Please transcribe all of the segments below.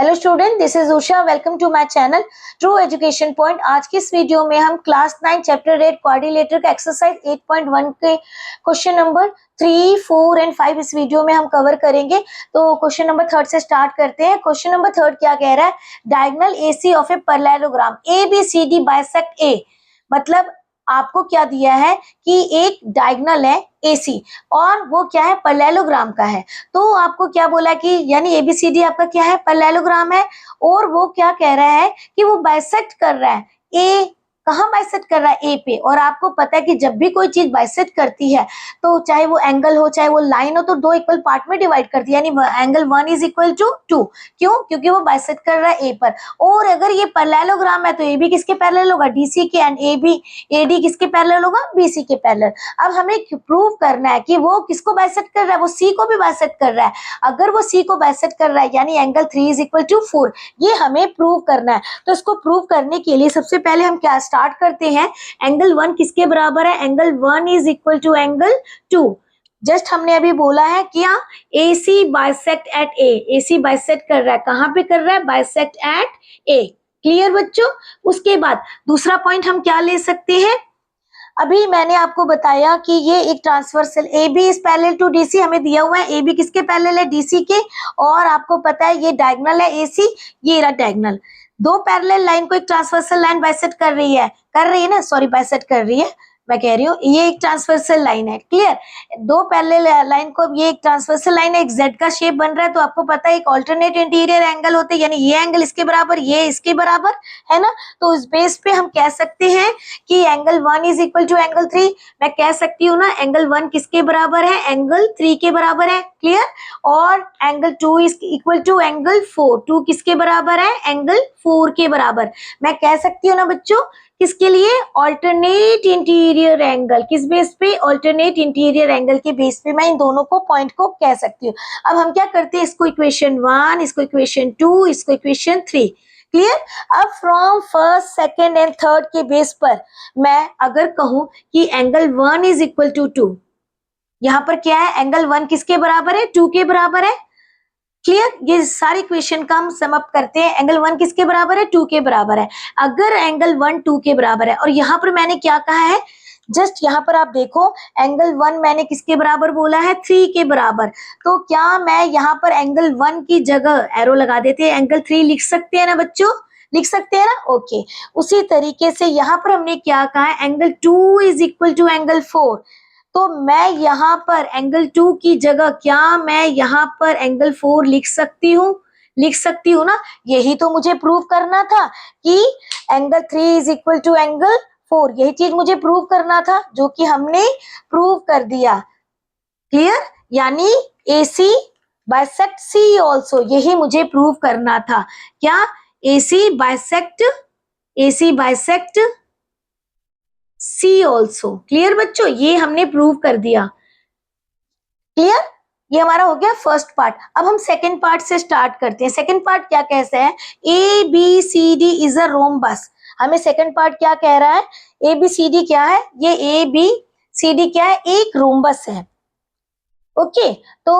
Hello student, this is Usha. Welcome to my channel true education point. आज की इस video में हम क्लास 9 चैप्टर 8 क्वाड्रिलेटरल का एक्सरसाइज 8.1 के क्वेश्चन नंबर 3, 4 एंड 5 इस वीडियो में हम कवर करेंगे। तो क्वेश्चन नंबर 3 से स्टार्ट करते हैं। क्वेश्चन नंबर 3 क्या कह रहा है? Diagonal AC of a parallelogram ABCD bisect A। मतलब आपको क्या दिया है कि एक डायगोनल है AC और वो क्या है, पैरेललोग्राम का है। तो आपको क्या बोला कि यानी ABCD आपका क्या है, पैरेललोग्राम है और वो क्या कह रहा है कि वो बाइसेक्ट कर रहा है A। कहाँ बाइसेक्ट कर रहा है? A पे। और आपको पता है कि जब भी कोई चीज बाइसेक्ट करती है तो चाहे वो एंगल हो चाहे वो लाइन हो तो दो इक्वल पार्ट में डिवाइड करती है, यानी एंगल 1 इज इक्वल टू 2। क्यों? क्योंकि वो बाइसेक्ट कर रहा है A पर। और अगर ये पैरेललोग्राम है तो AB किसके पैरेलल होगा? DC के। एंड AD किसके पैरेलल होगा? BC के पैरेलल। अब हमें प्रूव करना है कि वो किसको बाइसेक्ट कर रहा है, वो C को भी बाइसेक्ट कर रहा है। अगर वो C को बाइसेक्ट कर रहा है यानी एंगल 3 इज इक्वल टू 4, ये हमें प्रूव करना है। तो इसको प्रूव करने के लिए सबसे पहले हम क्या स्टार्ट करते हैं, एंगल 1 किसके बराबर है? Angle 1 is equal to angle 2। Just हमने अभी बोला है क्या? AC bisect at A। AC bisect कर रहा है, कहां पे कर रहा है? Bisect at A। क्लियर बच्चों? उसके बाद दूसरा पॉइंट हम क्या ले सकते हैं? अभी मैंने आपको बताया कि ये एक transversal AB is parallel to DC हमें दिया हुआ है। AB किसके पैरेलल है? DC के। और आपको पता है ये डायगोनल है AC, ये रहा डायगोनल। दो पैरेलल लाइन को एक ट्रांसवर्सल लाइन बाइसेक्ट कर रही है ना, सॉरी बाइसेक्ट कर रही है, मैं कह रही हूँ ये एक ट्रांसवर्सल लाइन है। क्लियर? दो पैरेलल लाइन को, ये एक ट्रांसवर्सल लाइन है, एक जेड का शेप बन रहा है। तो आपको पता है एक अल्टरनेट इंटीरियर एंगल होते हैं, यानी ये एंगल इसके बराबर, ये इसके बराबर, है ना। तो इस बेस पे हम कह सकते हैं कि angle 1 is equal to angle 3। मैं कह सकती हूँ ना एंगल 1 किसके बराबर है? एंगल 3 के बराबर है। क्लियर? और angle 2 is equal to angle 4। 2 किसके बराबर है? एंगल 4 के बराबर। मैं कह सकती हूँ ना बच्चों, किसके लिए? Alternate interior angle. किस बेस पे? ऑल्टरनेट इंटीरियर एंगल के बेस पे मैं इन दोनों को पॉइंट को कह सकती हूँ। अब हम क्या करते हैं, इसको इक्वेशन 1, इसको इक्वेशन 2, इसको इक्वेशन 3। क्लियर? अब from first, second and third के बेस पर मैं अगर कहूं कि एंगल 1 इज इक्वल टू 2, यहां पर क्या है? एंगल 1 किसके बराबर है? 2 के बराबर है। क्लियर? ये सारी इक्वेशन का हम सम अप करते हैं। एंगल 1 किसके बराबर है? 2 के बराबर है। अगर एंगल 1 2 के बराबर है, और यहां पर मैंने क्या कहा है, जस्ट यहां पर आप देखो, एंगल 1 मैंने किसके बराबर बोला है? 3 के बराबर। तो क्या मैं यहां पर एंगल 1 की जगह एरो लगा देते हैं, एंगल 3 लिख सकते हैं ना बच्चों? लिख सकते हैं ना? ओके। उसी तरीके से यहां पर हमने क्या कहा है, angle 2 is equal to angle 4। तो मैं यहाँ पर एंगल 2 की जगह क्या मैं यहाँ पर एंगल 4 लिख सकती हूँ? लिख सकती हूँ ना। यही तो मुझे प्रूव करना था कि angle 3 is equal to angle 4। यही चीज मुझे प्रूव करना था, जो कि हमने प्रूव कर दिया। क्लियर? यानी AC बाइसेक्ट C ऑल्सो, यही मुझे प्रूव करना था। क्या? AC bisect C also. Clear बच्चों? ये हमने प्रूव कर दिया। क्लियर? ये हमारा हो गया फर्स्ट पार्ट। अब हम सेकंड पार्ट से स्टार्ट करते हैं। सेकंड पार्ट क्या कैसे है? ABCD is a rhombus. हमें सेकंड पार्ट क्या कह रहा है? ABCD क्या है? ये ABCD क्या है? एक रोम्बस है। ओके। तो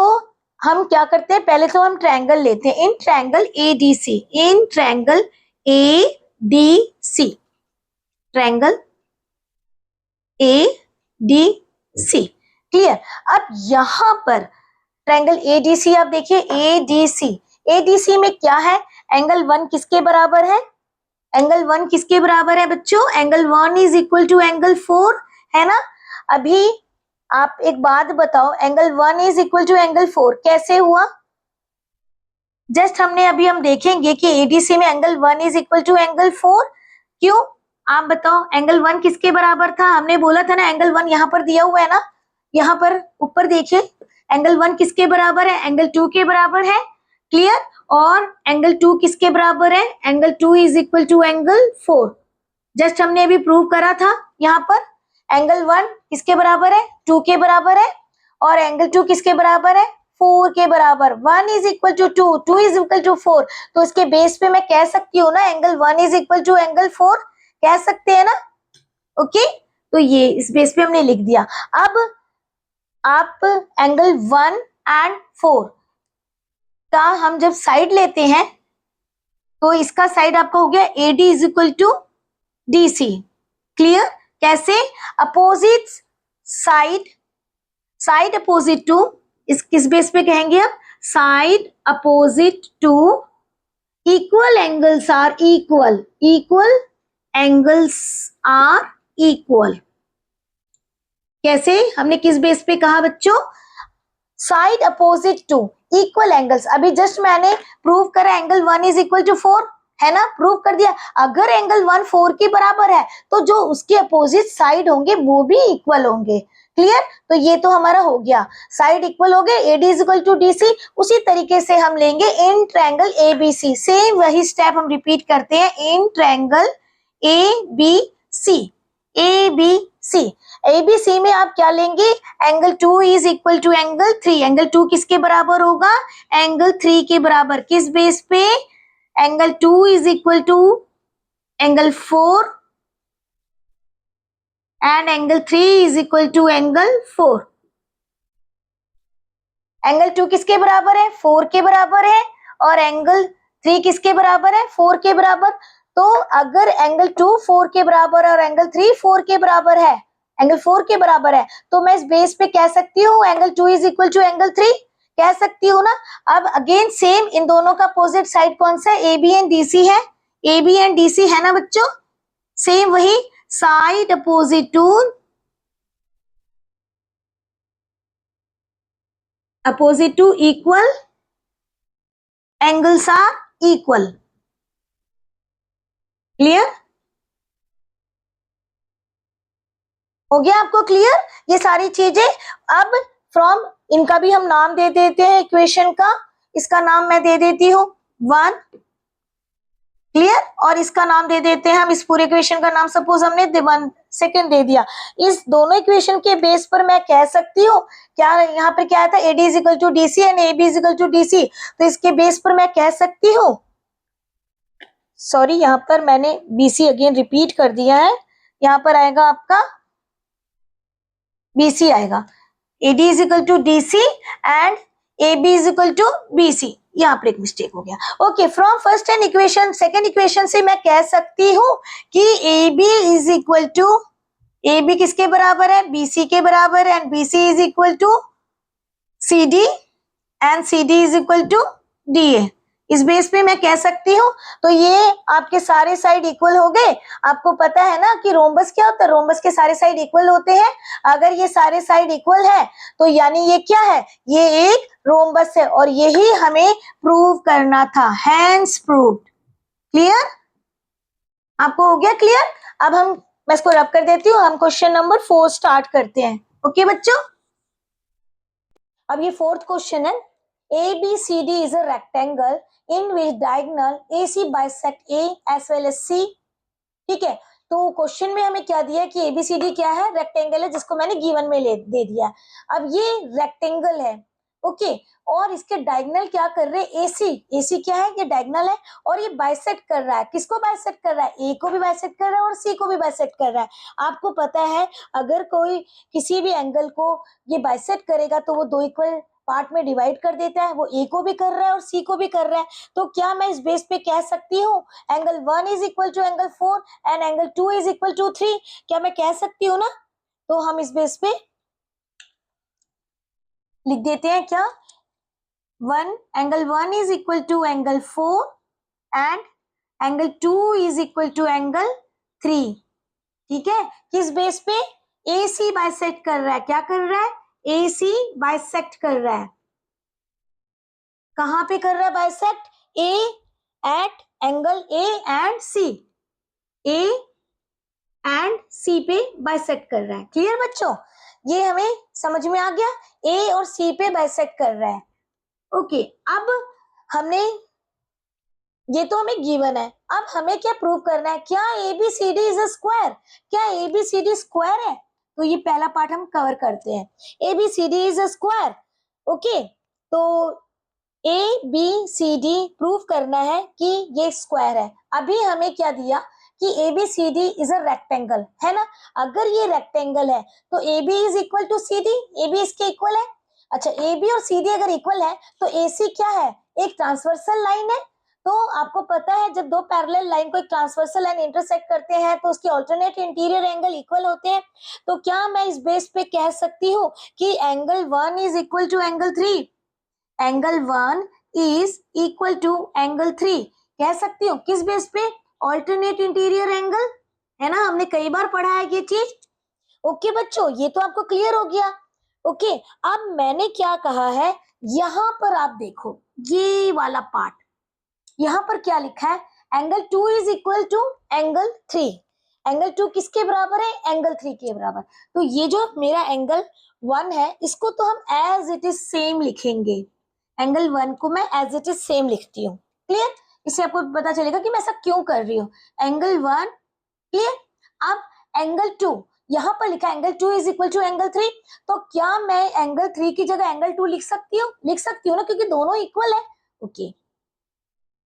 हम क्या करते हैं, पहले तो हम ट्रायंगल लेते हैं। In triangle ADC, in triangle ADC, triangle ADC। Clear? अब यहां पर ट्रायंगल ADC आप देखिए, ADC में क्या है? एंगल 1 किसके बराबर है? एंगल 1 किसके बराबर है बच्चों? Angle 1 is equal to angle 4, है ना। अभी आप एक बात बताओ, angle 1 is equal to angle 4 कैसे हुआ? जस्ट हम देखेंगे कि ADC में angle 1 is equal to angle 4। क्यों? आप बताओ, एंगल 1 किसके बराबर था? हमने बोला था ना एंगल 1 यहाँ पर दिया हुआ है ना, यहाँ पर ऊपर देखिए, एंगल 1 किसके बराबर है? एंगल 2 के बराबर है। क्लियर? और एंगल 2 किसके बराबर है? Angle 2 is equal to angle 4। Just हमने अभी प्रूव करा था। यहाँ पर एंगल 1 किसके बराबर है? 2 के बराबर है। और एंगल 2 किसके बराबर है? 4 के बराबर। 1 is equal to 2, 2 is equal to 4। तो इसके बेस पे मैं कह सकती हूँ ना angle 1 is equal to angle 4, कह सकते हैं ना। ओके। तो ये इस बेस पे हमने लिख दिया। अब आप एंगल 1 एंड 4 का हम जब साइड लेते हैं, तो इसका साइड आपका हो गया AD is equal to DC। Clear? कैसे? Opposite side, side opposite to, इस किस बेस पे कहेंगे आप? Side opposite to equal angles are equal, equal angles are equal. कैसे? हमने किस बेस पे कहा बच्चों? Side opposite to equal angles. अभी जस्ट मैंने प्रूव करा एंगल 1 इज इक्वल टू 4, है ना? प्रूव कर दिया। अगर एंगल 1 4 के बराबर है तो जो उसके अपोजिट साइड होंगे वो भी इक्वल होंगे। क्लियर? तो ये तो हमारा हो गया, साइड इक्वल हो गए, AD is equal to DC। उसी तरीके से हम लेंगे इन ट्रायंगल ABC, सेम वही स्टेप हम रिपीट करते हैं in triangle ABC। ABC, ABC में आप क्या लेंगे? Angle 2 is equal to angle 3। Angle 2 किसके बराबर होगा? एंगल 3 के बराबर। किस बेस पे? Angle 2 is equal to angle 4 and angle 3 is equal to angle 4। Angle 2 किसके बराबर है? 4 के बराबर है। और एंगल 3 किसके बराबर है? 4 के बराबर। तो अगर एंगल 2 4 के बराबर है और एंगल 3 4 के बराबर है, एंगल 4 के बराबर है, तो मैं इस बेस पे कह सकती हूँ angle 2 is equal to angle 3, कह सकती हूँ ना? अब अगेन सेम, इन दोनों का अपोजिट साइड कौन सा है? AB एंड DC है। AB एंड DC है ना बच्चों? सेम वही, side opposite to, opposite to equal angles are equal. Clear? हो गया आपको क्लियर ये सारी चीजें? अब फ्रॉम, इनका भी हम नाम दे देते हैं इक्वेशन का। इसका नाम मैं दे देती हूँ 1। क्लियर? और इसका नाम दे देते हैं हम, इस पूरे इक्वेशन का नाम सपोज हमने 1 सेकेंड दे दिया। इस दोनों इक्वेशन के बेस पर मैं कह सकती हूँ, क्या यहाँ पर क्या आता है? AD is equal to DC and AB is equal to DC। तो इसके बेस पर मैं कह सकती हूँ, सॉरी यहाँ पर मैंने BC अगेन रिपीट कर दिया है, यहाँ पर आएगा आपका BC आएगा। AD is equal to DC and AB is equal to BC। यहाँ पर एक मिस्टेक हो गया। Okay, from first and equation, second equation से मैं कह सकती हूँ कि AB is equal to, AB किसके बराबर है? BC के बराबर है। And BC is equal to CD and CD is equal to DA। इस बेस पे मैं कह सकती हूँ। तो ये आपके सारे साइड इक्वल हो गए। आपको पता है ना कि रोम्बस क्या होता है? रोम्बस के सारे साइड इक्वल होते हैं। अगर ये सारे साइड इक्वल है तो यानी ये क्या है? ये एक रोम्बस है और यही हमें प्रूव करना था, हैंस प्रूव्ड। क्लियर? आपको हो गया क्लियर? अब हम, मैं इसको रब कर देती हूँ, हम क्वेश्चन नंबर 4 स्टार्ट करते हैं। ओके बच्चों, अब ये फोर्थ क्वेश्चन है। ABCD is a rectangle in which diagonal AC bisect A as well as C। ठीक है, तो क्वेश्चन में हमें क्या दिया है कि ABCD क्या है? रेक्टेंगल है, जिसको मैंने गिवन में दे दिया। अब ये रेक्टेंगल है, ओके, और इसके डायगोनल क्या कर रहे हैं? AC क्या है? ये डायगोनल है और ये बाइसेक्ट कर रहा है। किसको बाइसेक्ट कर रहा है? A को भी बाइसेक्ट कर रहा है और C को भी बाइसेक्ट कर रहा है। आपको पता है अगर कोई किसी भी एंगल को ये बाइसेक्ट करेगा तो वो दो इक्वल पार्ट में डिवाइड कर देता है। वो A को भी कर रहा है और C को भी कर रहा है। तो क्या मैं इस बेस पे कह सकती हूँ angle 1 is equal to angle 4 and angle 2 is equal to 3? क्या मैं कह सकती हूँ ना? तो हम इस बेस पे लिख देते हैं क्या? Angle 1 is equal to angle 4 and angle 2 is equal to angle 3। ठीक है, किस बेस पे? AC बाइसेक्ट कर रहा है। क्या कर रहा है? AC बाइसेक्ट कर रहा है। कहां पे कर रहा है bisect? A at angle A and C, A and C पे बाइसेक्ट कर रहा है। क्लियर बच्चों? ये हमें समझ में आ गया, A और C पे बाइसेक्ट कर रहा है। ओके, अब हमने, ये तो हमें गिवन है, अब हमें क्या प्रूव करना है? क्या ABCD इज अ स्क्वायर? क्या ABCD स्क्वायर है? तो ये पहला पार्ट हम कवर करते हैं। ABCD is a square. Okay, तो ABCD प्रूव करना है कि ये स्क्वायर है। अभी हमें क्या दिया कि ABCD इज अ रेक्टेंगल, है ना? अगर ये रेक्टेंगल है तो AB is equal to CD, AB इसके इक्वल है। अच्छा, AB और CD अगर इक्वल है तो AC क्या है? एक ट्रांसवर्सल लाइन है। तो आपको पता है जब दो पैरेलल लाइन को एक ट्रांसवर्सल लाइन इंटरसेक्ट करते हैं तो उसके ऑल्टरनेट इंटीरियर एंगल इक्वल होते हैं। तो क्या मैं इस बेस पे कह सकती हूँ कि angle 1 is equal to angle 3? Angle 1 is equal to angle 3 कह सकती हूँ। किस बेस पे? ऑल्टरनेट इंटीरियर एंगल, है ना, हमने कई बार पढ़ा है ये चीज। ओके बच्चों, ये तो आपको क्लियर हो गया। ओके, अब मैंने क्या कहा है, यहां पर आप देखो ये वाला पार्ट, यहां पर क्या लिखा है, angle 2 is equal to angle 3। Angle 2 किसके बराबर है? एंगल 3 के बराबर। तो ये जो मेरा एंगल 1 है इसको तो हम एज इट इज सेम लिखेंगे। एंगल 1 को मैं एज इट इज सेम लिखती हूँ। क्लियर? इससे आपको पता चलेगा कि मैं ऐसा क्यों कर रही हूँ। Angle 1 clear. अब एंगल 2 यहां पर लिखा angle 2 is equal to angle 3, तो क्या मैं एंगल 3 की जगह एंगल 2 लिख सकती हूँ? लिख सकती हूँ ना, क्योंकि दोनों इक्वल है। ओके,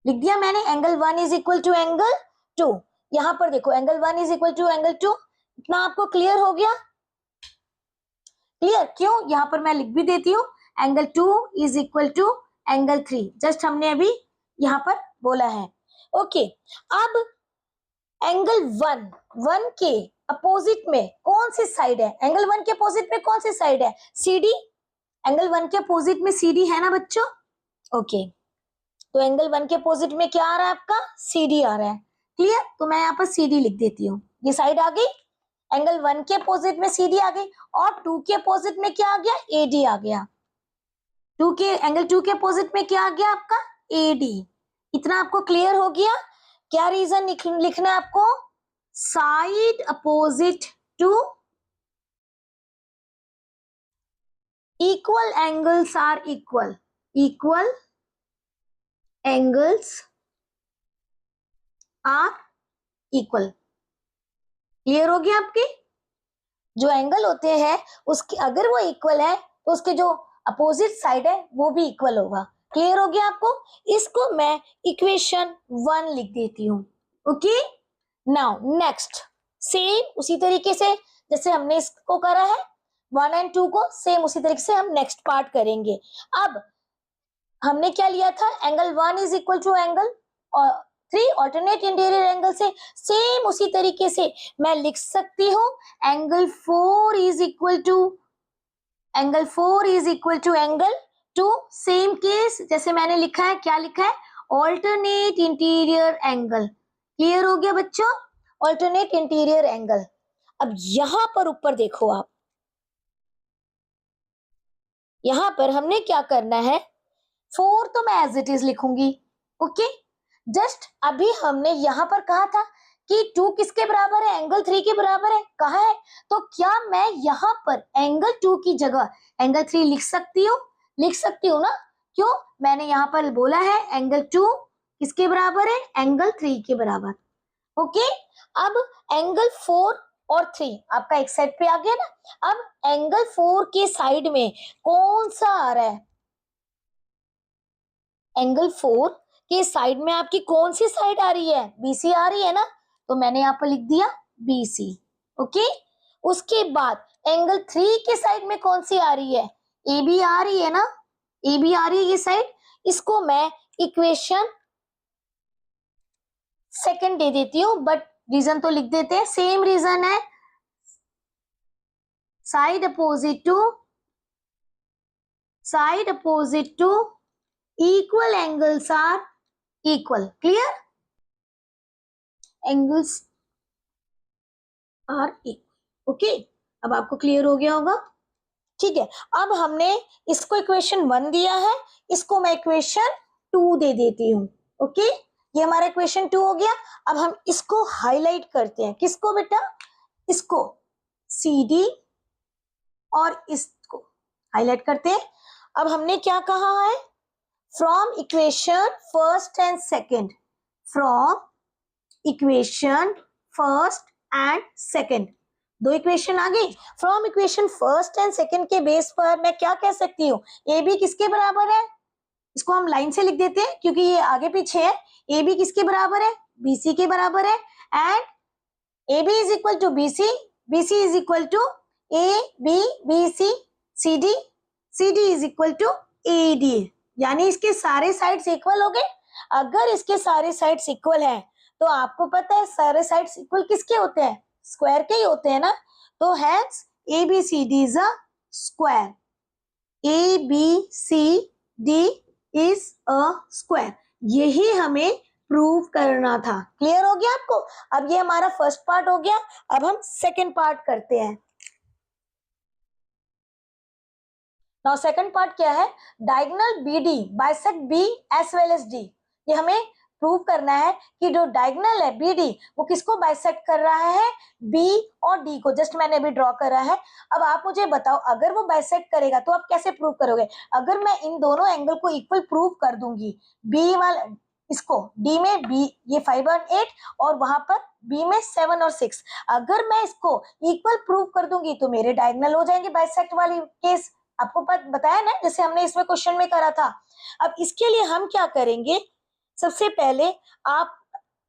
लिख दिया मैंने। Angle 1 is equal to angle 2। यहां पर देखो angle 1 is equal to angle 2। इतना आपको क्लियर हो गया? क्लियर? क्यों? यहां पर मैं लिख भी देती हूँ angle 2 is equal to angle 3, just हमने अभी यहां पर बोला है। ओके, अब एंगल 1 के अपोजिट में कौन सी साइड है? एंगल 1 के अपोजिट में कौन सी साइड है? CD। एंगल 1 के अपोजिट में CD है ना बच्चों? ओके, तो एंगल 1 के अपोजिट में क्या आ रहा है आपका? CD आ रहा है। क्लियर? तो मैं यहाँ पर CD लिख देती हूँ। ये साइड आ गई, एंगल 1 के अपोजिट में CD आ गई, और 2 के अपोजिट में क्या आ गया? AD आ गया। एंगल 2 के अपोजिट में क्या आ गया आपका? AD। इतना आपको क्लियर हो गया? क्या रीजन लिखना है आपको? Side opposite to equal angles are equal. Equal angles are equal. Clear हो गया आपके? जो एंगल होते हैं उसके अगर वो इक्वल है तो उसके जो अपोजिट साइड है वो भी इक्वल होगा। क्लियर हो गया आपको? इसको मैं इक्वेशन 1 लिख देती हूँ। ओके, नाउ नेक्स्ट सेम उसी तरीके से जैसे हमने इसको करा है 1 एंड 2 को, सेम उसी तरीके से हम नेक्स्ट पार्ट करेंगे। अब हमने क्या लिया था? Angle 1 is equal to angle 3 alternate interior angle से, सेम उसी तरीके से मैं लिख सकती हूँ angle 4 is equal to angle 2। Same case जैसे मैंने लिखा है, क्या लिखा है? Alternate interior angle. क्लियर हो गया बच्चों? Alternate interior angle. अब यहां पर ऊपर देखो आप, यहां पर हमने क्या करना है, 4 तो मैं एज इट इज लिखूंगी। ओके, जस्ट अभी हमने यहां पर कहा था कि 2 किसके बराबर है? एंगल 3 के बराबर है, कहा है। तो क्या मैं यहां पर एंगल 2 की जगह एंगल 3 लिख सकती हूँ? लिख सकती हूँ ना? क्यों? मैंने यहां पर बोला है एंगल 2 किसके बराबर है? एंगल 3 के बराबर। ओके, अब एंगल 4 और 3 आपका एक साइड पे आ गया ना। अब एंगल 4 के साइड में कौन सा आ रहा है? एंगल 4 के साइड में आपकी कौन सी साइड आ रही है? BC आ रही है ना, तो मैंने यहाँ पर लिख दिया BC। ओके, उसके बाद एंगल 3 के साइड में कौन सी आ रही है? AB आ रही है ना, AB आ रही है ये साइड। इसको मैं इक्वेशन 2 दे देती हूँ, बट रीजन तो लिख देते हैं। सेम रीजन है, side opposite to equal angles are equal. Clear? Angles are equal. Okay, अब आपको क्लियर हो गया होगा। ठीक है, अब हमने इसको इक्वेशन 1 दिया है, इसको मैं इक्वेशन 2 दे देती हूँ। ओके, ये हमारा इक्वेशन 2 हो गया। अब हम इसको हाईलाइट करते हैं। किसको बेटा? इसको CD और इसको हाईलाइट करते हैं। अब हमने क्या कहा है? From equation first and second, from equation first and second, दो इक्वेशन आ गई। From equation first and second के बेस पर मैं क्या कह सकती हूँ? AB किसके बराबर है? इसको हम लाइन से लिख देते हैं क्योंकि ये आगे पीछे है। AB किसके बराबर है? BC के बराबर है। And AB is equal to BC, BC is equal to AB, BC, CD, CD is equal to AD। यानी इसके सारे साइड्स इक्वल हो गए। अगर इसके सारे साइड्स इक्वल हैं तो आपको पता है सारे साइड्स इक्वल किसके होते हैं, स्क्वायर के ही होते हैं ना। तो hence ABCD is a square, ABCD is a square, यही हमें प्रूव करना था। क्लियर हो गया आपको? अब ये हमारा फर्स्ट पार्ट हो गया, अब हम सेकंड पार्ट करते हैं। नाउ सेकंड पार्ट क्या है, diagonal BD bisect B as well as D। ये हमें प्रूव करना है कि जो डायगोनल है BD वो किसको बाइसेक्ट कर रहा है, B और D को। जस्ट मैंने अभी ड्रॉ करा है। अब आप मुझे बताओ अगर वो बाइसेक्ट करेगा तो आप कैसे प्रूव करोगे? अगर मैं इन दोनों एंगल को इक्वल प्रूव कर दूंगी, B वाला इसको D में B ये 5 और 8 और वहां पर B में 7 और 6, अगर मैं इसको इक्वल प्रूव कर दूंगी तो मेरे डायगोनल हो जाएंगे बाइसेक्ट वाली केस। आपको बताया ना जैसे हमने इसमें क्वेश्चन में करा था। अब इसके लिए हम क्या करेंगे, सबसे पहले आप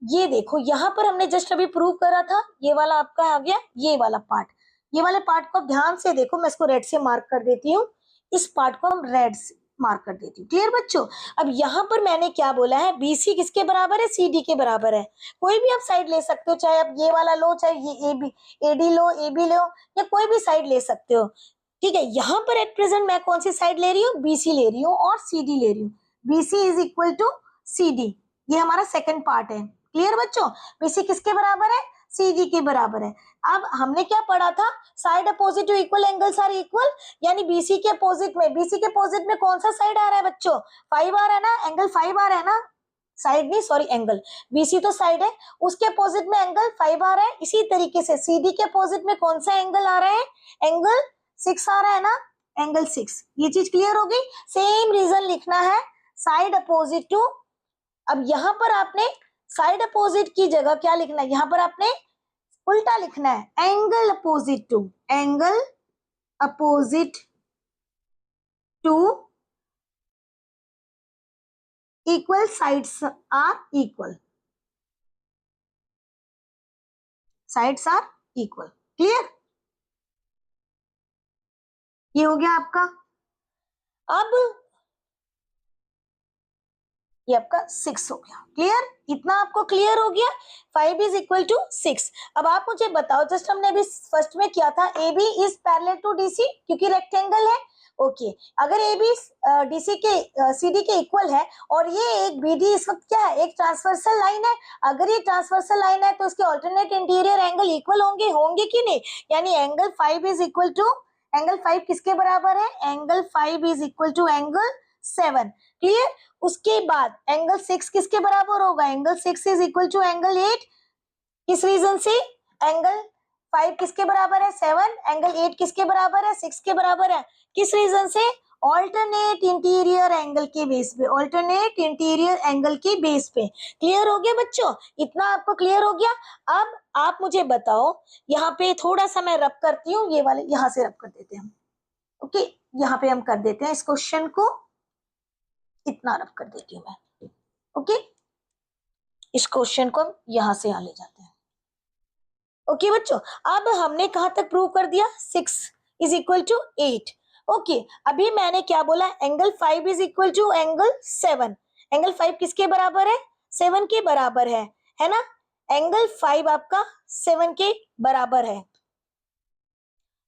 ये देखो यहां पर हमने जस्ट अभी प्रूव करा था, ये वाला आपका आ गया, ये वाला पार्ट, ये वाले पार्ट को आप ध्यान से देखो, मैं इसको रेड से मार्क कर देती हूँ, इस पार्ट को हम रेड से मार्क कर देती हूँ। क्लियर बच्चों? अब यहाँ पर मैंने क्या बोला है, BC किसके बराबर है, CD के बराबर है। कोई भी आप साइड ले सकते हो, चाहे आप ये वाला लो, चाहे ये AD लो, AB लो, या कोई भी साइड ले सकते हो। ठीक है, यहां पर एट प्रेजेंट मैं कौन सी साइड ले रही हूँ, BC ले रही हूँ और CD ले रही हूँ। BC is equal to CD, ये हमारा सेकंड पार्ट है। क्लियर बच्चों? BC किसके बराबर है, CD के बराबर है। अब हमने क्या पढ़ा था, side opposite to equal angles are equal, यानी BC के अपोजिट में कौन सा साइड आ रहा है बच्चों, 5 आ रहा है ना, एंगल 5 आ रहा है ना, साइड नहीं सॉरी एंगल, BC तो साइड है, उसके अपोजिट में एंगल 5 आ रहा है। इसी तरीके से CD के अपोजिट में कौन सा एंगल आ रहा है, एंगल 6 आ रहा है ना, एंगल 6। ये चीज क्लियर हो गई? सेम रीजन लिखना है साइड अपोजिट टू। अब यहां पर आपने साइड अपोजिट की जगह क्या लिखना है, यहां पर आपने उल्टा लिखना है, angle opposite to, angle opposite to equal, sides are equal, sides are equal. Clear? ये हो गया आपका। अब ये आपका 6 हो गया। क्लियर? इतना आपको क्लियर हो गया, 5 इज इक्वल टू 6। अब आप मुझे बताओ, जस्ट हमने अभी फर्स्ट में किया था, AB is parallel to DC क्योंकि रेक्टेंगल है। ओके, अगर AB DC के CD के इक्वल है और ये एक BD इस वक्त क्या है, एक ट्रांसवर्सल लाइन है। अगर ये ट्रांसवर्सल लाइन है तो इसके ऑल्टरनेट इंटीरियर एंगल इक्वल होंगे कि नहीं, यानी angle 5 is equal to, angle 5 किसके बराबर है, angle 5 is equal to angle 7। Clear? उसके बाद एंगल 6 किसके बराबर होगा, angle 6 is equal to angle 8। किस रीजन से, एंगल 5 किसके बराबर है, 7, एंगल 8 किसके बराबर है, 6 के बराबर है। किस रीजन से, ऑल्टरनेट इंटीरियर एंगल के बेस पे, ऑल्टरनेट इंटीरियर एंगल के बेस पे। क्लियर हो गया बच्चों? इतना आपको क्लियर हो गया। अब आप मुझे बताओ, यहाँ पे थोड़ा सा मैं रब करती हूँ, ये वाले यहां से रब कर देते हैं। ओके, यहाँ पे हम कर देते हैं इस क्वेश्चन को, इतना रब कर देती हूँ मैं। ओके, इस क्वेश्चन को हम यहां से यहां ले जाते हैं। ओके बच्चों, अब हमने कहां तक प्रूव कर दिया, 6 इज इक्वल टू 8। ओके, अभी मैंने क्या बोला, angle 5 is equal to angle 7। Angle 5 किसके बराबर है, 7 के बराबर है ना। एंगल 5 आपका 7 के बराबर है,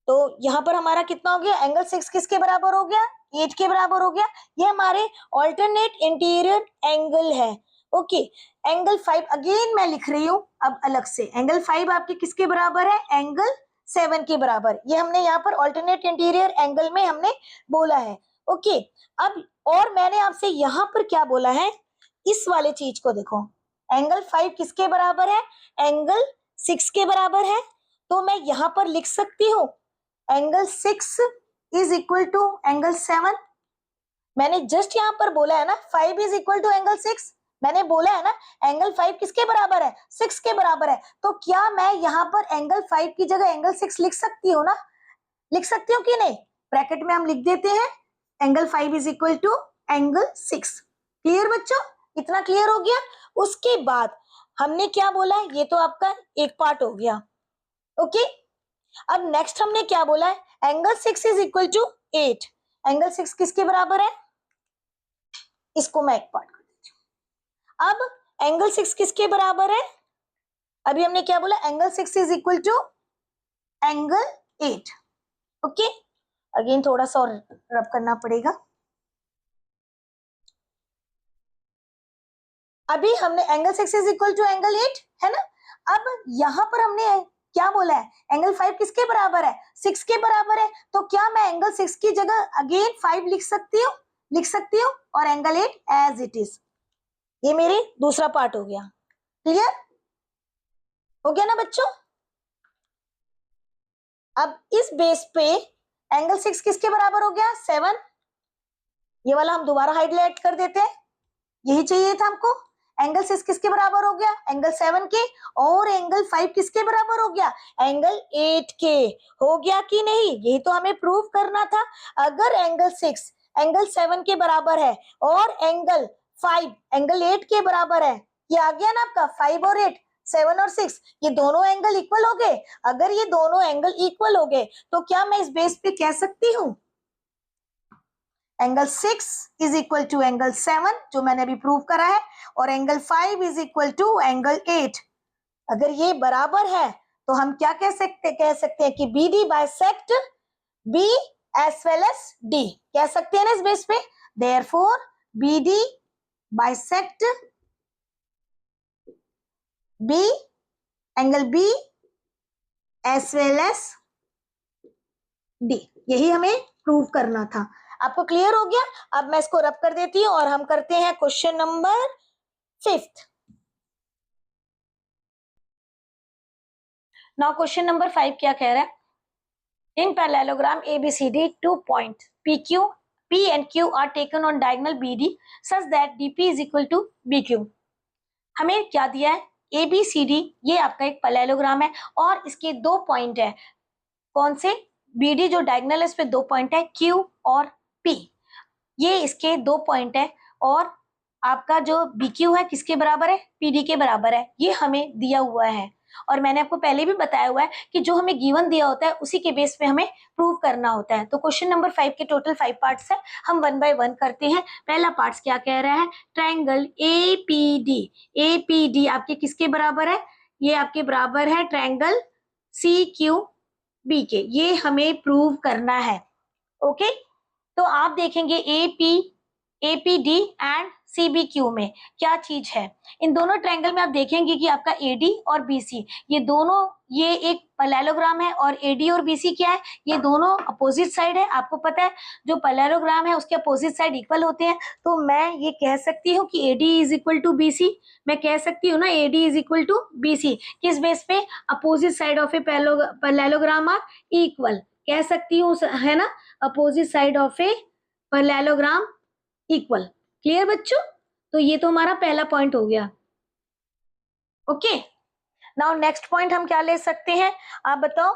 तो यहां पर हमारा कितना हो गया, एंगल 6 किसके बराबर हो गया, 8 के बराबर हो गया। ये हमारे ऑल्टरनेट इंटीरियर एंगल है। ओके, एंगल 5 अगेन मैं लिख रही हूं अब अलग से, एंगल 5 आपके किसके बराबर है, एंगल 7 के बराबर। ये हमने यहाँ पर ऑल्टरनेट इंटीरियर एंगल में हमने बोला है। ओके, अब और मैंने आपसे यहाँ पर क्या बोला है, इस वाले चीज को देखो, एंगल 5 किसके बराबर है, एंगल 6 के बराबर है। तो मैं यहाँ पर लिख सकती हूँ angle 6 is equal to angle 7। मैंने जस्ट यहां पर बोला है ना 5 इज इक्वल टू एंगल 6, मैंने बोला है ना एंगल 5 किसके बराबर है, 6 के बराबर है। तो क्या मैं यहां पर एंगल 5 की जगह एंगल 6 लिख सकती हूँ ना, लिख सकती हूँ कि नहीं? ब्रैकेट में हम लिख देते हैं angle 5 is equal to angle 6। Clear बच्चों? इतना क्लियर हो गया। उसके बाद हमने क्या बोला है, ये तो आपका एक पार्ट हो गया। ओके, अब नेक्स्ट हमने क्या बोला है, angle 6 is equal to 8। Angle 6 किसके बराबर है, इसको मैं एक पार्ट कर देती हूँ। अब एंगल 6 किसके बराबर है? अभी हमने क्या बोला, angle 6 is equal to angle 8। Okay, again थोड़ा सा और रब करना पड़ेगा। अभी हमने angle 6 is equal to angle 8 है ना। अब यहां पर हमने क्या बोला है, एंगल 5 किसके बराबर है, 6 के बराबर है। तो क्या मैं एंगल 6 की जगह अगेन 5 लिख सकती हूँ और एंगल 8 एज इट इज। ये मेरी दूसरा पार्ट हो गया। क्लियर हो गया ना बच्चों। अब इस बेस पे एंगल 6 किसके बराबर हो गया, 7। ये वाला हम दोबारा हाईलाइट कर देते हैं, यही चाहिए था हमको। एंगल 6 किसके बराबर हो गया, एंगल 7 के। और एंगल 5 किसके बराबर हो गया, एंगल 8 के। हो गया कि नहीं, यही तो हमें प्रूव करना था। अगर एंगल 6 एंगल 7 के बराबर है और एंगल 5 एंगल 8 के बराबर है, ये आ गया ना आपका 5 और 8, 7 और 6, ये दोनों एंगल इक्वल हो गए। अगर ये दोनों एंगल इक्वल हो गए तो क्या मैं इस बेस पे कह सकती हूँ angle 6 is equal to angle 7, जो मैंने अभी प्रूव करा है, और angle 5 is equal to angle 8। अगर ये बराबर है तो हम क्या कह सकते हैं कि B D bisect B as well as D, कह सकते हैं ना इस बेस पे। Therefore B D bisect B angle B as well as D, यही हमें प्रूव करना था। आपको क्लियर हो गया। अब मैं इसको रब कर देती हूँ और हम करते हैं question number 5। Now question number 5 क्या कह रहा है, इन parallelogram ABCD 2 point P and Q are taken on diagonal BD such that DP is equal to BQ। हमें क्या दिया है, ABCD ये आपका एक पैरेललोग्राम है और इसके 2 पॉइंट है। कौन से, BD जो डायगोनल है इस पे 2 पॉइंट है, Q और P ये इसके 2 पॉइंट है। और आपका जो BQ है किसके बराबर है, PD के बराबर है, ये हमें दिया हुआ है। और मैंने आपको पहले भी बताया हुआ है कि जो हमें गिवन दिया होता है उसी के बेस पे हमें प्रूव करना होता है। तो क्वेश्चन नंबर 5 के टोटल 5 पार्ट्स है, हम 1 बाय 1 करते हैं। पहला पार्ट क्या कह रहा है, ट्रायंगल APD आपके किसके बराबर है, ये आपके बराबर है ट्रायंगल CQB के, ये हमें प्रूव करना है। ओके, तो आप देखेंगे APD एंड CBQ में क्या चीज है। इन दोनों ट्रायंगल में आप देखेंगे कि आपका AD और BC ये दोनों, ये एक पैरेललोग्राम है और AD और BC क्या है, ये दोनों अपोजिट साइड है। आपको पता है जो पैरेललोग्राम है उसके अपोजिट साइड इक्वल होते हैं। तो मैं ये कह सकती हूँ कि AD is equal to BC, मैं कह सकती हूँ ना AD is equal to BC। किस बेस पे, opposite side of a parallelogram are equal, कह सकती हूँ है ना, opposite side of a parallelogram equal. Clear बच्चों, तो ये तो हमारा पहला पॉइंट हो गया। ओके, नाउ नेक्स्ट पॉइंट हम क्या ले सकते हैं, आप बताओ।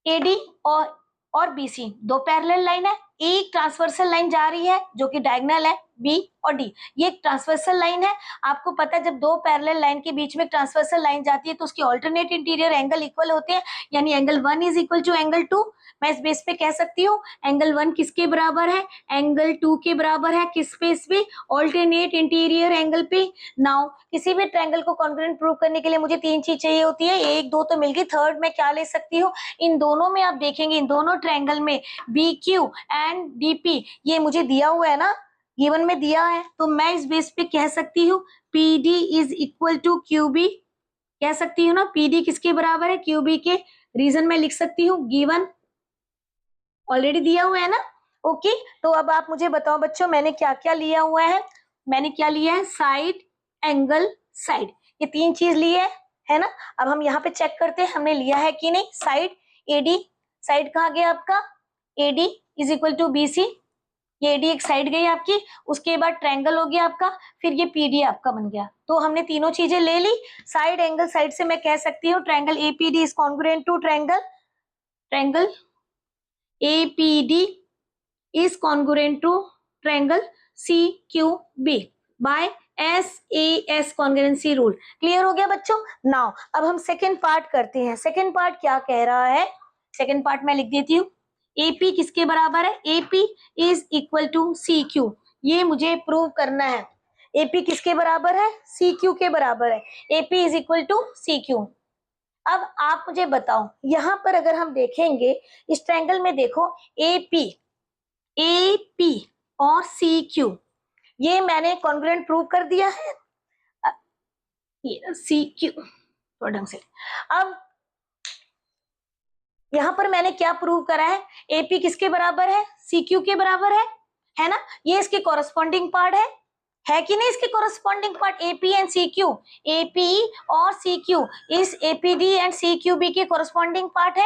AD और BC दो पैरेलल लाइन है, एक ट्रांसवर्सल लाइन जा रही है जो कि डायगोनल है B और D, ये एक ट्रांसवर्सल लाइन है। आपको पता है जब दो पैरेलल लाइन के बीच में ट्रांसवर्सल लाइन जाती है तो उसके ऑल्टरनेट इंटीरियर एंगल इक्वल होते हैं, यानी angle 1 is equal to angle 2। मैं इस बेस पे कह सकती हूँ एंगल 1 किसके बराबर है, एंगल 2 के बराबर है। किस बेस पे, ऑल्टरनेट इंटीरियर एंगल पे। नाउ किसी भी ट्रायंगल को कॉन्ग्रुएंट प्रूव करने के लिए मुझे 3 चीज चाहिए होती है, 1 2 तो मिल गई, थर्ड मैं क्या ले सकती हूँ, इन दोनों में आप देखेंगे इन दोनों ट्रायंगल में BQ एंड DP ये मुझे दिया हुआ है ना, गिवन में दिया है। तो मैं इस बेस पे कह सकती हूँ PD is equal to QB, कह सकती हूँ ना PD किसके बराबर है, QB के। रीजन मैं लिख सकती हूँ, गिवन ऑलरेडी दिया हुआ है ना। ओके, तो अब आप मुझे बताओ बच्चों मैंने क्या क्या लिया हुआ है। मैंने क्या लिया है, साइड एंगल साइड, ये 3 चीज ली है ना। अब हम यहाँ पे चेक करते हैं हमने लिया है कि नहीं। साइड AD, साइड कहाँ गया आपका, AD is equal to BC, ये AD एक साइड गई आपकी। उसके बाद ट्रायंगल हो गया आपका, फिर ये PD आपका बन गया। तो हमने तीनों चीजें ले ली। साइड एंगल साइड से मैं कह सकती हूँ triangle APD is congruent to triangle APD is congruent to triangle CQB by SAS congruency rule। Clear हो गया बच्चों। नाउ अब हम सेकेंड पार्ट करते हैं। सेकेंड पार्ट क्या कह रहा है, सेकेंड पार्ट मैं लिख देती हूँ। AP किसके बराबर है, AP is equal to CQ, ये मुझे प्रूव करना है। AP किसके बराबर है? CQ के बराबर है। AP is equal to CQ। अब आप मुझे बताओ, यहां पर अगर हम देखेंगे इस ट्रायंगल में, देखो AP और CQ ये मैंने कॉन्ग्रुएंट प्रूव कर दिया है। ये CQ थोड़ा ढंग से, अब यहां पर मैंने क्या प्रूव करा है? AP किसके बराबर है? CQ के बराबर है ना? ये इसके कॉरस्पॉन्डिंग पार्ट है कि नहीं? इसके corresponding part AP and CQ, AP और CQ इस APD एंड CQB के कॉरस्पॉन्डिंग पार्ट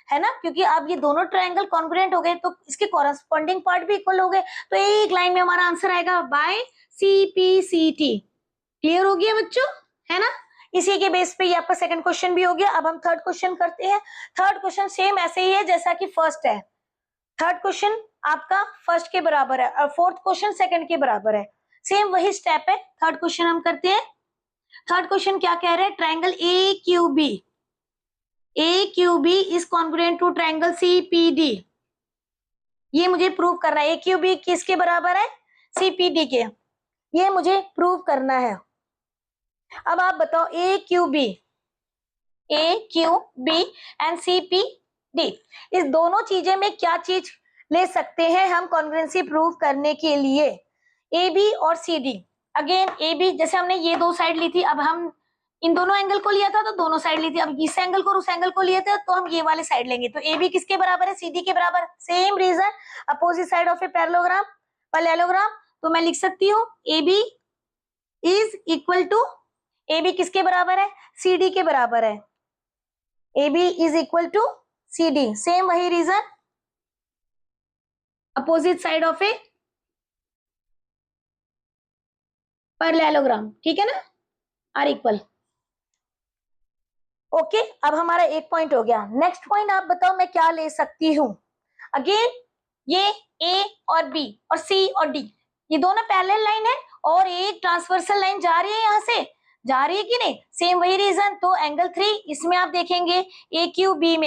है ना? क्योंकि अब ये दोनों ट्रायंगल कॉन्ग्रुएंट हो गए तो इसके कॉरस्पॉन्डिंग पार्ट भी इक्वल हो गए, तो एक लाइन में हमारा आंसर आएगा बाय CPCT। क्लियर हो गया बच्चों, है ना? इसी के बेस पे ये आपका सेकंड क्वेश्चन भी हो गया। अब हम थर्ड क्वेश्चन करते हैं। थर्ड क्वेश्चन सेम ऐसे ही है जैसा कि फर्स्ट है। थर्ड क्वेश्चन आपका फर्स्ट के बराबर है और फोर्थ क्वेश्चन सेकंड के बराबर है। सेम वही स्टेप है। थर्ड क्वेश्चन हम करते हैं। थर्ड क्वेश्चन क्या कह रहे हैं? Triangle AQB is congruent to triangle CPD। ये मुझे प्रूव करना है। AQB किसके बराबर है? CPD के। ये मुझे प्रूव करना है। अब आप बताओ AQB एंड CPD इस दोनों चीजें में क्या चीज ले सकते हैं हम कॉन्ग्रुएंसी प्रूव करने के लिए? AB और CD। अगेन AB जैसे हमने ये दो साइड ली थी, अब हम इन दोनों एंगल को लिया था तो दोनों साइड ली थी, अब इस एंगल को और उस एंगल को लिए थे तो हम ये वाले साइड लेंगे। तो AB किसके बराबर है? CD के बराबर। Same reason, opposite side of a parallelogram. तो मैं लिख सकती हूँ AB is equal to, AB किसके बराबर है? CD के बराबर है। AB is equal to CD। Same वही reason, opposite side of a parallelogram, ठीक है ना? Are equal. ओके, अब हमारा एक पॉइंट हो गया। नेक्स्ट पॉइंट आप बताओ मैं क्या ले सकती हूं? अगेन ये A और B और C और D ये दोनों पैरेलल लाइन है और एक ट्रांसवर्सल लाइन जा रही है, यहां से जा रही है कि नहीं? सेम वही रीजन। तो एंगल 3 इसमें आप देखेंगे AQB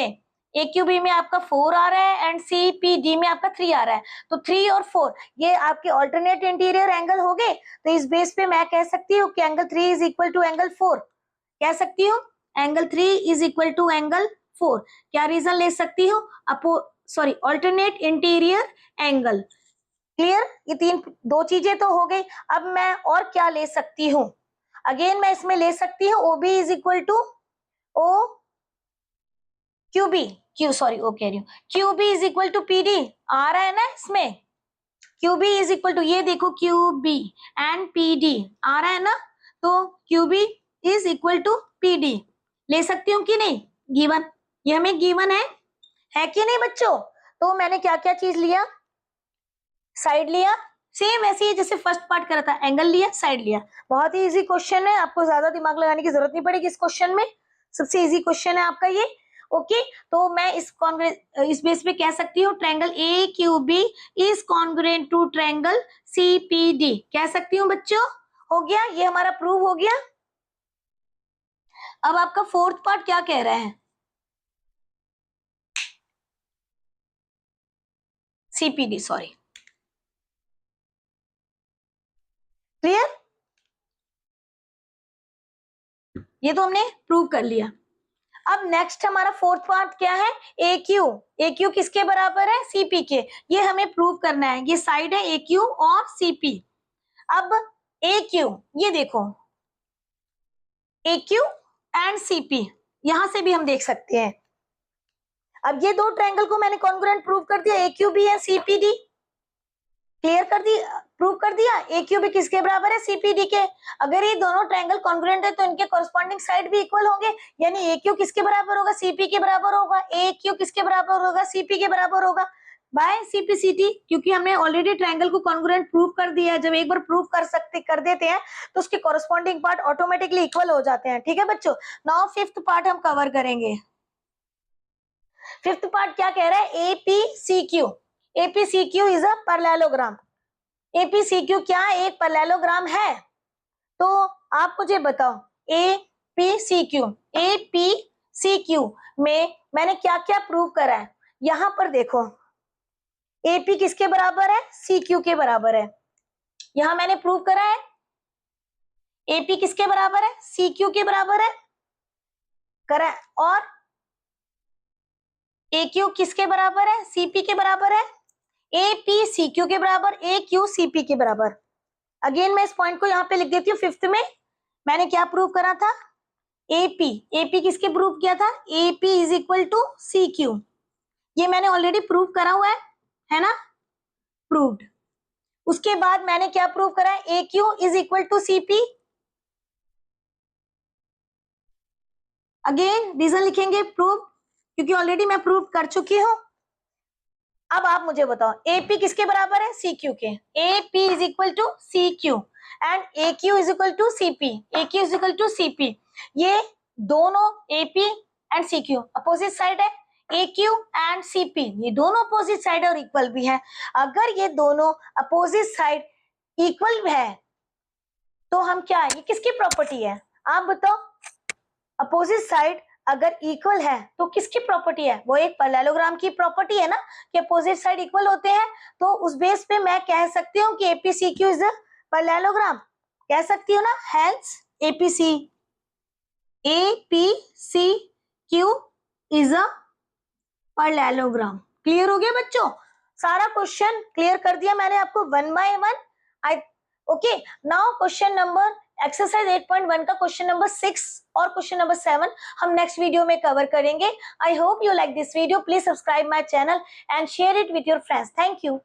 में आपका 4 आ रहा है एंड CPD में आपका 3 आ रहा है। तो 3 और 4 ये आपके ऑल्टरनेट इंटीरियर एंगल हो गए। तो इस बेस पे मैं कह सकती हूँ कि angle 3 is equal to angle 4। कह सकती हूँ angle 3 is equal to angle 4। क्या रीजन ले सकती हूँ? Alternate interior angle. क्लियर? ये दो चीजें तो हो गई। अब मैं और क्या ले सकती हूँ? अगेन मैं इसमें ले सकती हूँ OB is equal to QB is equal to PD। आ रहा है ना इसमें? QB इज इक्वल टू, ये देखो QB एंड PD आ रहा है ना? तो QB is equal to PD ले सकती हूँ कि नहीं? गिवन, ये हमें गिवन है कि नहीं बच्चों? तो मैंने क्या क्या चीज लिया? साइड लिया, सेम ऐसे ही जैसे फर्स्ट पार्ट करा था, एंगल लिया, साइड लिया। बहुत ही इजी क्वेश्चन है, आपको ज्यादा दिमाग लगाने की जरूरत नहीं पड़ेगी इस क्वेश्चन में। सबसे इजी क्वेश्चन है आपका ये। ओके, तो मैं इस बेस पे कह सकती हूँ triangle AQB is congruent to triangle CPD। कह सकती हूँ बच्चों। हो गया, ये हमारा प्रूव हो गया। अब आपका फोर्थ पार्ट क्या कह रहा है? CPD, sorry. क्लियर? ये तो हमने प्रूव कर लिया। अब नेक्स्ट हमारा फोर्थ पार्ट क्या है? AQ किसके बराबर है? CP के। ये हमें प्रूव करना है। ये साइड है AQ और CP। अब AQ, ये देखो AQ एंड CP यहां से भी हम देख सकते हैं। अब ये दो ट्रायंगल को मैंने कॉन्ग्रुएंट प्रूव कर दिया, AQB एंड CPD। क्लियर कर दी, प्रूव कर दिया। AQB किसके बराबर है? CPD के। अगर ये दोनों ट्रायंगल कॉन्ग्रुएंट है तो इनके कॉरस्पॉन्डिंग साइड भी इक्वल होंगे, यानी AQ किसके बराबर होगा? CP के बराबर होगा। AQ किसके बराबर होगा? CP के बराबर होगा बाय CPCT। क्योंकि हमने ऑलरेडी ट्रायंगल को कॉन्ग्रुएंट प्रूव कर दिया है। जब एक बार प्रूव कर देते हैं तो उसके कॉरस्पॉन्डिंग पार्ट ऑटोमेटिकली इक्वल हो जाते हैं। ठीक है बच्चों? नाउ फिफ्थ पार्ट हम कवर करेंगे। फिफ्थ पार्ट क्या कह रहा है? APCQ is a parallelogram. APCQ क्या एक पैरेललोग्राम है? तो आप मुझे बताओ APCQ में मैंने क्या क्या प्रूव करा है? यहां पर देखो AP किसके बराबर है? CQ के बराबर है। यहां मैंने प्रूव करा है AP किसके बराबर है? CQ के बराबर है, करेक्ट। और AQ किसके बराबर है? CP के बराबर है। AP CQ के बराबर, AQ CP के बराबर। अगेन मैं इस पॉइंट को यहां पे लिख देती हूँ। फिफ्थ में मैंने क्या प्रूव करा था? AP किसके प्रूव किया था? AP is equal to CQ। ये मैंने ऑलरेडी प्रूव करा हुआ है ना, प्रूव्ड। उसके बाद मैंने क्या प्रूव करा है? AQ is equal to CP। Again reason लिखेंगे प्रूव, क्योंकि ऑलरेडी मैं प्रूव कर चुकी हूं। अब आप मुझे बताओ AP किसके बराबर है? CQ के। AP is equal to CQ and AQ is equal to CP। AQ is equal to CP। ये दोनों AP and CQ opposite side है। AQ एंड CP ये दोनों अपोजिट साइड और इक्वल भी है। अगर ये दोनों अपोजिट साइड इक्वल है तो हम क्या है, ये किसकी प्रॉपर्टी है? आप बताओ। अपोजिट साइड अगर इक्वल है तो किसकी प्रॉपर्टी है? वो एक पैरेललोग्राम की प्रॉपर्टी है ना, कि अपोजिट साइड इक्वल होते हैं। तो उस बेस पे मैं कह सकती हूँ कि APCQ इज अ पैरेललोग्राम, कह सकती हूँ ना। Hence APCQ is a parallelogram. Clear हो गया बच्चों? सारा क्वेश्चन क्लियर कर दिया मैंने आपको one by one. Okay, now question number exercise 8.1 का क्वेश्चन नंबर 6 और क्वेश्चन नंबर 7 हम नेक्स्ट वीडियो में कवर करेंगे। I hope you like this video. Please subscribe my channel and share it with your friends. Thank you.